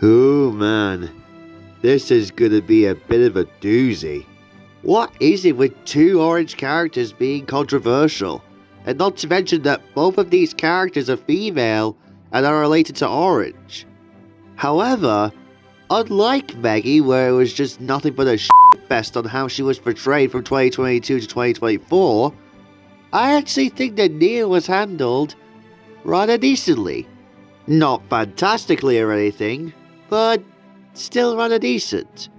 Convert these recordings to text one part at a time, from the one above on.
Oh man, this is gonna be a bit of a doozy. What is it with two orange characters being controversial? And not to mention that both of these characters are female and are related to Orange. However, unlike Maggie, where it was just nothing but a fest on how she was portrayed from 2022 to 2024, I actually think that Nia was handled rather decently. Not fantastically or anything, but still rather decent.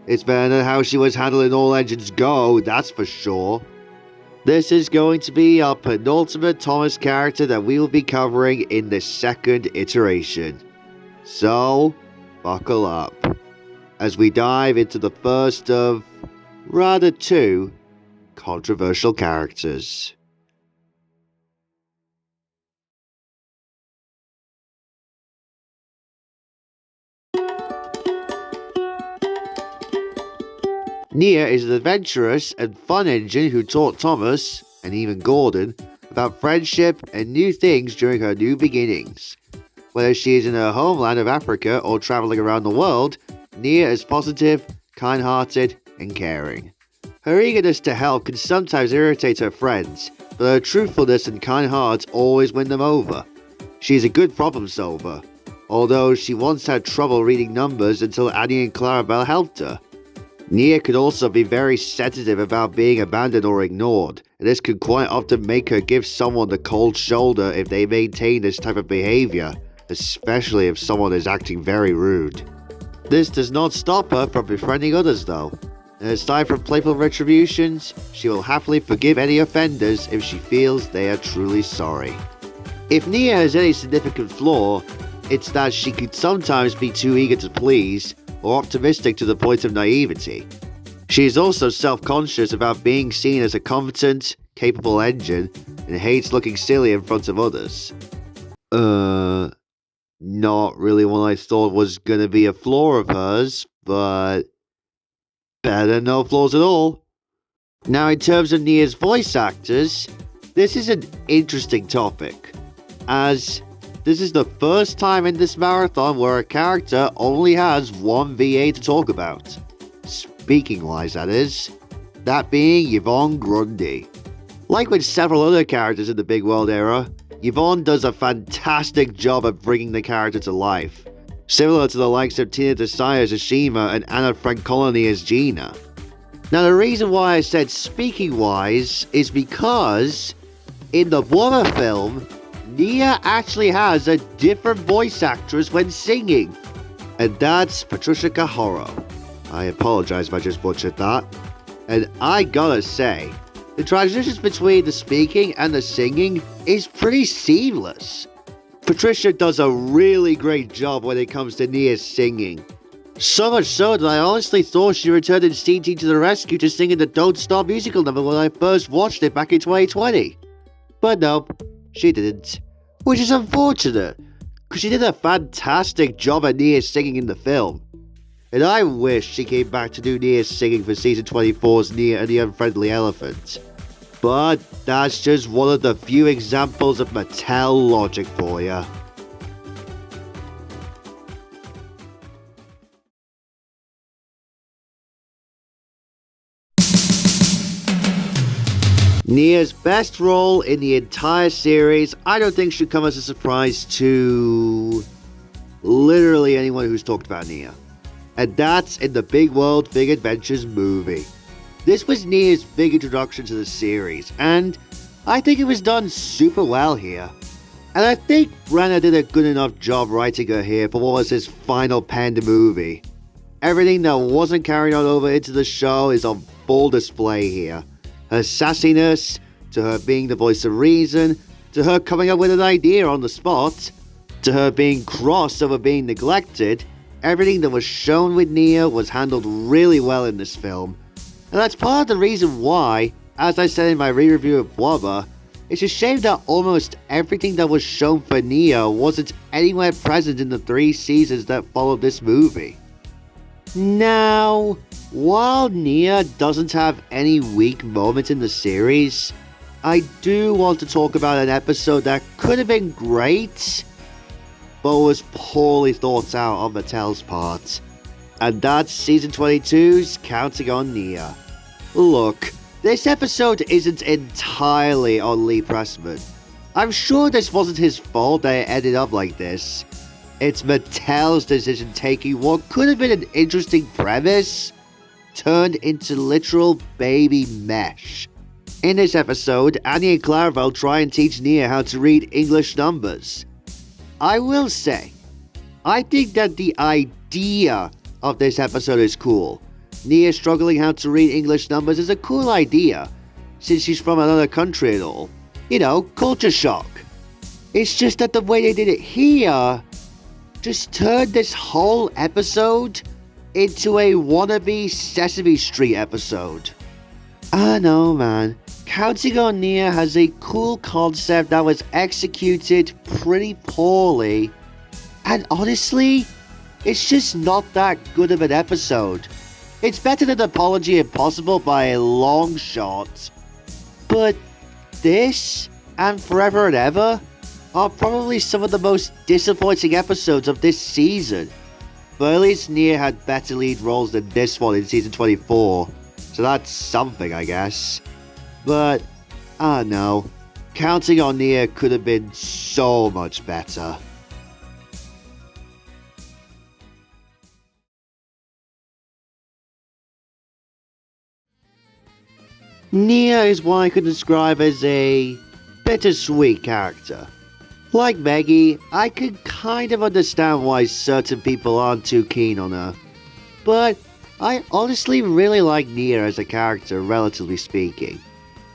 It's better than how she was handled in All Engines Go, that's for sure. This is going to be our penultimate Thomas character that we will be covering in the second iteration. So, buckle up as we dive into the first of, rather two, controversial characters. Nia is an adventurous and fun engine who taught Thomas, and even Gordon, about friendship and new things during her new beginnings. Whether she is in her homeland of Africa or traveling around the world, Nia is positive, kind-hearted, and caring. Her eagerness to help can sometimes irritate her friends, but her truthfulness and kind heart always win them over. She is a good problem solver, although she once had trouble reading numbers until Annie and Clarabelle helped her. Nia could also be very sensitive about being abandoned or ignored, and this could quite often make her give someone the cold shoulder if they maintain this type of behavior, especially if someone is acting very rude. This does not stop her from befriending others though, and aside from playful retributions, she will happily forgive any offenders if she feels they are truly sorry. If Nia has any significant flaw, it's that she could sometimes be too eager to please, or optimistic to the point of naivety. She is also self-conscious about being seen as a competent, capable engine, and hates looking silly in front of others. Not really what I thought was gonna be a flaw of hers, but better than no flaws at all. Now in terms of Nia's voice actors, this is an interesting topic, as this is the first time in this marathon where a character only has one VA to talk about. Speaking-wise, that is. That being Yvonne Grundy. Like with several other characters in the Big World era, Yvonne does a fantastic job of bringing the character to life, similar to the likes of Tina Desai as Ashima and Anna Francolini as Gina. Now the reason why I said speaking-wise is because in the Blubber film, Nia actually has a different voice actress when singing, and that's Patricia Cahoro. I apologize if I just butchered that. And I gotta say, the transitions between the speaking and the singing is pretty seamless. Patricia does a really great job when it comes to Nia's singing. So much so that I honestly thought she returned in CT to the rescue to sing in the Don't Stop musical number when I first watched it back in 2020. But nope, she didn't. Which is unfortunate, because she did a fantastic job at Nia's singing in the film. And I wish she came back to do Nia's singing for season 24's Nia and the Unfriendly Elephant. But that's just one of the few examples of Mattel logic for ya. Nia's best role in the entire series, I don't think should come as a surprise to literally anyone who's talked about Nia. And that's in the Big World Big Adventures movie. This was Nia's big introduction to the series, and I think it was done super well here. And I think Brenner did a good enough job writing her here for what was his final penned movie. Everything that wasn't carried on over into the show is on full display here. Her sassiness, to her being the voice of reason, to her coming up with an idea on the spot, to her being cross over being neglected, everything that was shown with Nia was handled really well in this film. And that's part of the reason why, as I said in my re-review of Blubber, it's a shame that almost everything that was shown for Nia wasn't anywhere present in the 3 seasons that followed this movie. Now, while Nia doesn't have any weak moments in the series, I do want to talk about an episode that could have been great, but was poorly thought out on Mattel's part. And that's Season 22's Counting on Nia. Look, this episode isn't entirely on Lee Pressman. I'm sure this wasn't his fault that it ended up like this. It's Mattel's decision taking what could have been an interesting premise turned into literal baby mesh. In this episode, Annie and Clarabelle try and teach Nia how to read English numbers. I will say, I think that the idea of this episode is cool. Nia struggling how to read English numbers is a cool idea, since she's from another country and all. You know, culture shock. It's just that the way they did it here just turned this whole episode into a wannabe Sesame Street episode. I know, man. Counting on Nia has a cool concept that was executed pretty poorly, and honestly, it's just not that good of an episode. It's better than Apology Impossible by a long shot, but this and Forever and Ever are probably some of the most disappointing episodes of this season. But at least Nia had better lead roles than this one in Season 24, so that's something, I guess. But, I don't know, Counting on Nia could have been so much better. Nia is what I could describe as a bittersweet character. Like Maggie, I can kind of understand why certain people aren't too keen on her. But I honestly really like Nia as a character, relatively speaking.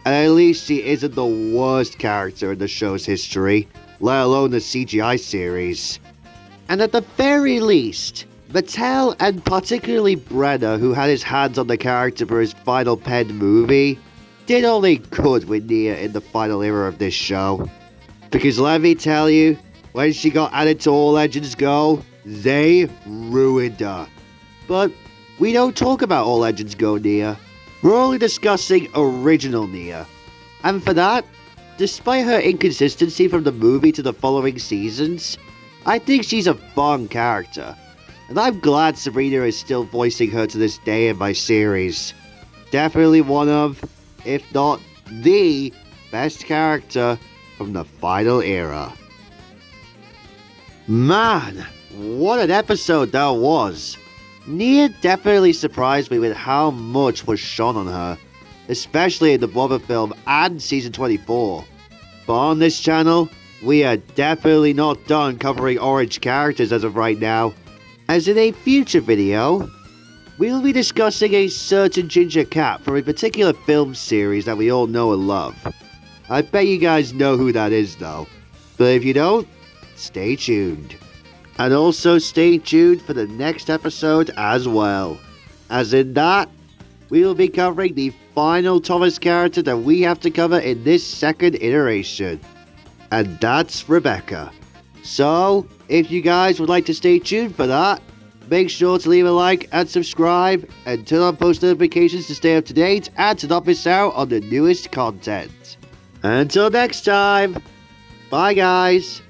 And at least she isn't the worst character in the show's history, let alone the CGI series. And at the very least, Mattel, and particularly Brenner, who had his hands on the character for his final penned movie, did all they could with Nia in the final era of this show. Because let me tell you, when she got added to All Legends Go, they ruined her. But we don't talk about All Legends Go Nia. We're only discussing original Nia. And for that, despite her inconsistency from the movie to the following seasons, I think she's a fun character. And I'm glad Sabrina is still voicing her to this day in my series. Definitely one of, if not the, best character from the final era. Man, what an episode that was. Nia definitely surprised me with how much was shone on her, especially in the Brother film and Season 24. But on this channel, we are definitely not done covering orange characters as of right now, as in a future video, we'll be discussing a certain ginger cat from a particular film series that we all know and love. I bet you guys know who that is though, but if you don't, stay tuned. And also stay tuned for the next episode as well, as in that, we will be covering the final Thomas character that we have to cover in this second iteration, and that's Rebecca. So, if you guys would like to stay tuned for that, make sure to leave a like and subscribe, and turn on post notifications to stay up to date and to not miss out on the newest content. Until next time, bye guys.